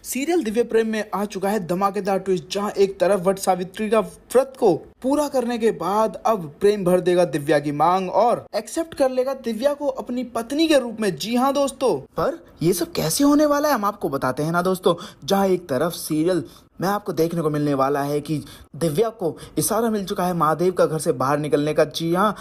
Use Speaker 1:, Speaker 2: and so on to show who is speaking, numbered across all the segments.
Speaker 1: Serial Divya प्रेम में आ चुका है धमाकेदार ट्विस्ट, जहां एक तरफ वट सावित्री का व्रत को पूरा करने के बाद अब प्रेम भर देगा दिव्या की मांग और एक्सेप्ट कर लेगा दिव्या को अपनी पत्नी के रूप में। जी हाँ दोस्तों, पर ये सब कैसे होने वाला है हम आपको बताते हैं ना दोस्तों। जहां एक तरफ सीरियल में आपको देखने को मिलने वाला है कि दिव्या को इशारा मिल चुका है महादेव का घर से बाहर निकलने का। जी हाँ,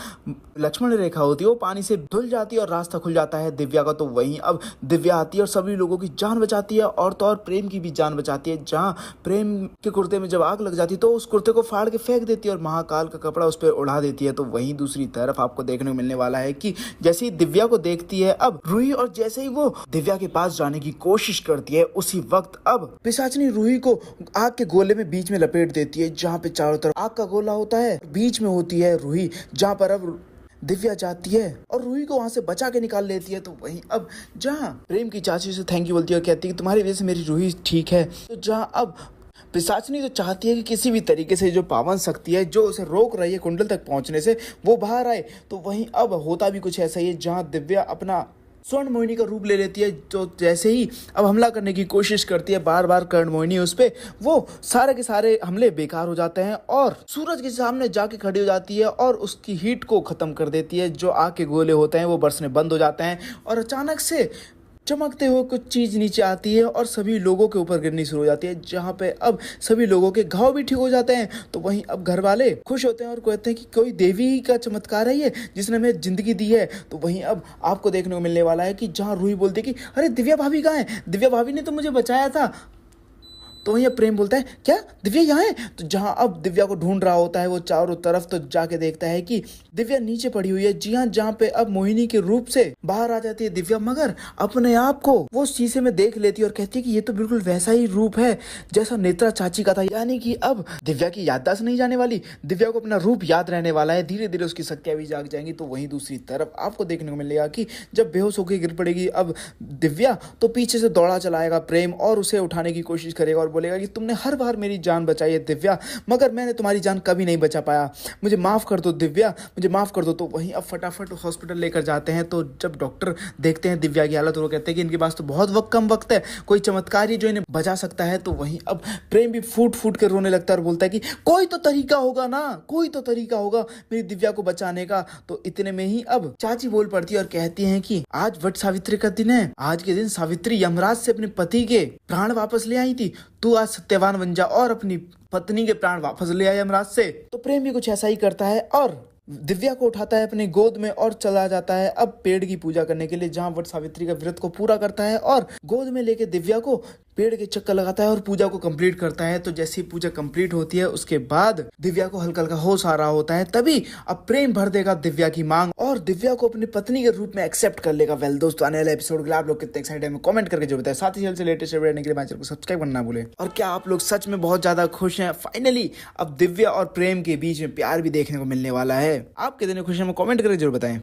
Speaker 1: लक्ष्मण रेखा होती है वो पानी से धुल जाती है और रास्ता खुल जाता है दिव्या का। तो वहीं अब दिव्या आती है और सभी लोगों की जान बचाती है और तो और प्रेम की भी जान बचाती है। जहाँ प्रेम के कुर्ते में जब आग लग जाती है तो उस कुर्ते को फाड़ के फेंक देती है और महाकाल का कपड़ा उस पर उड़ा देती है। तो वहीं दूसरी तरफ आपको देखने को मिलने वाला है कि जैसे ही दिव्या को देखती है अब रूही, और जैसे ही वो दिव्या के पास जाने की कोशिश करती है उसी वक्त अब पिशाचनी रूही को आग के गोले में बीच में लपेट देती है। जहाँ पे चारों तरफ आग का गोला होता है, बीच में होती है रूही, जहाँ पर अब दिव्या जाती है और रूही को वहां से बचा के निकाल लेती है। तो वहीं अब जहाँ प्रेम की चाची से थैंक यू बोलती है और कहती है कि तुम्हारी वजह से मेरी रूही ठीक है। तो जहाँ अब पिशाचनी तो चाहती है कि किसी भी तरीके से जो पावन शक्ति है जो उसे रोक रही है कुंडल तक पहुंचने से वो बाहर आए। तो वहीं अब होता भी कुछ ऐसा ही है, जहाँ दिव्या अपना स्वर्ण मोहिनी का रूप ले लेती है। जो जैसे ही अब हमला करने की कोशिश करती है बार बार कर्ण मोहिनी उस पे, वो सारे के सारे हमले बेकार हो जाते हैं और सूरज के सामने जाके खड़ी हो जाती है और उसकी हीट को खत्म कर देती है। जो आग के गोले होते हैं वो बरसने बंद हो जाते हैं और अचानक से चमकते हुए कुछ चीज नीचे आती है और सभी लोगों के ऊपर गिरनी शुरू हो जाती है। जहाँ पे अब सभी लोगों के घाव भी ठीक हो जाते हैं। तो वहीं अब घर वाले खुश होते हैं और कहते हैं कि कोई देवी का चमत्कार है ये जिसने हमें जिंदगी दी है। तो वहीं अब आपको देखने को मिलने वाला है कि जहाँ रूही बोलती है कि अरे दिव्या भाभी कहाँ है, दिव्या भाभी ने तो मुझे बचाया था। तो वहीं प्रेम बोलता है क्या दिव्या यहाँ है। तो जहां अब दिव्या को ढूंढ रहा होता है वो चारों तरफ, तो जाके देखता है कि दिव्या नीचे पड़ी हुई है। जी हाँ, जहाँ पे अब मोहिनी के रूप से बाहर आ जाती है दिव्या, मगर अपने आप को वो शीशे में देख लेती है और कहती है कि ये तो बिल्कुल वैसा ही रूप है जैसा नेत्रा चाची का था। यानी कि अब दिव्या की याददाश्त नहीं जाने वाली, दिव्या को अपना रूप याद रहने वाला है, धीरे धीरे उसकी शक्तियां भी जाग जाएंगी। तो वहीं दूसरी तरफ आपको देखने को मिलेगा कि जब बेहोश होकर गिर पड़ेगी अब दिव्या, तो पीछे से दौड़ा चलाएगा प्रेम और उसे उठाने की कोशिश करेगा और बोलेगा कि तुमने हर बार मेरी जान बचाई है दिव्या, मगर मैंने तुम्हारी जान कभी नहीं बचा पाया, मुझे माफ कर दो दिव्या, मुझे माफ कर दो। तो वहीं अब फटाफट हॉस्पिटल लेकर जाते हैं। तो जब डॉक्टर देखते हैं दिव्या की हालत, वो कहते हैं कि इनके पास तो बहुत कम वक्त है, कोई चमत्कार ही जो इन्हें बचा सकता है। तो वहीं अब प्रेम भी फूट फूट कर रोने लगता है और बोलता है कि कोई तो तरीका होगा ना, कोई तो तरीका होगा मेरी दिव्या को बचाने का। तो इतने में ही अब चाची बोल पड़ती है और कहती हैं कि आज वट सावित्री का दिन है, आज के दिन सावित्री यमराज से अपने पति के प्राण वापस ले आई थी, तू आज सत्यवान बन जा और अपनी पत्नी के प्राण वापस ले आए यमराज से। तो प्रेम भी कुछ ऐसा ही करता है और दिव्या को उठाता है अपने गोद में और चला जाता है अब पेड़ की पूजा करने के लिए, जहां वट सावित्री का व्रत को पूरा करता है और गोद में लेके दिव्या को पेड़ के चक्कर लगाता है और पूजा को कंप्लीट करता है। तो जैसे ही पूजा कंप्लीट होती है उसके बाद दिव्या को हल्का हल्का होश आ रहा होता है, तभी अब प्रेम भर देगा दिव्या की मांग और दिव्या को अपनी पत्नी के रूप में एक्सेप्ट कर लेगा। वेल दोस्तों, आने वाले एपिसोड के लिए आप लोग कितने एक्साइटेड हैं कमेंट करके जो बताएं। साथ ही चैनल से लेटेस्ट अपडेट के लिए चैनल को सब्सक्राइब करना ना भूलें। और क्या आप लोग सच में बहुत ज्यादा खुश हैं? फाइनली अब दिव्या और प्रेम के बीच में प्यार भी देखने को मिलने वाला है। आप कितने खुश हैं कमेंट करके जरूर बताएं।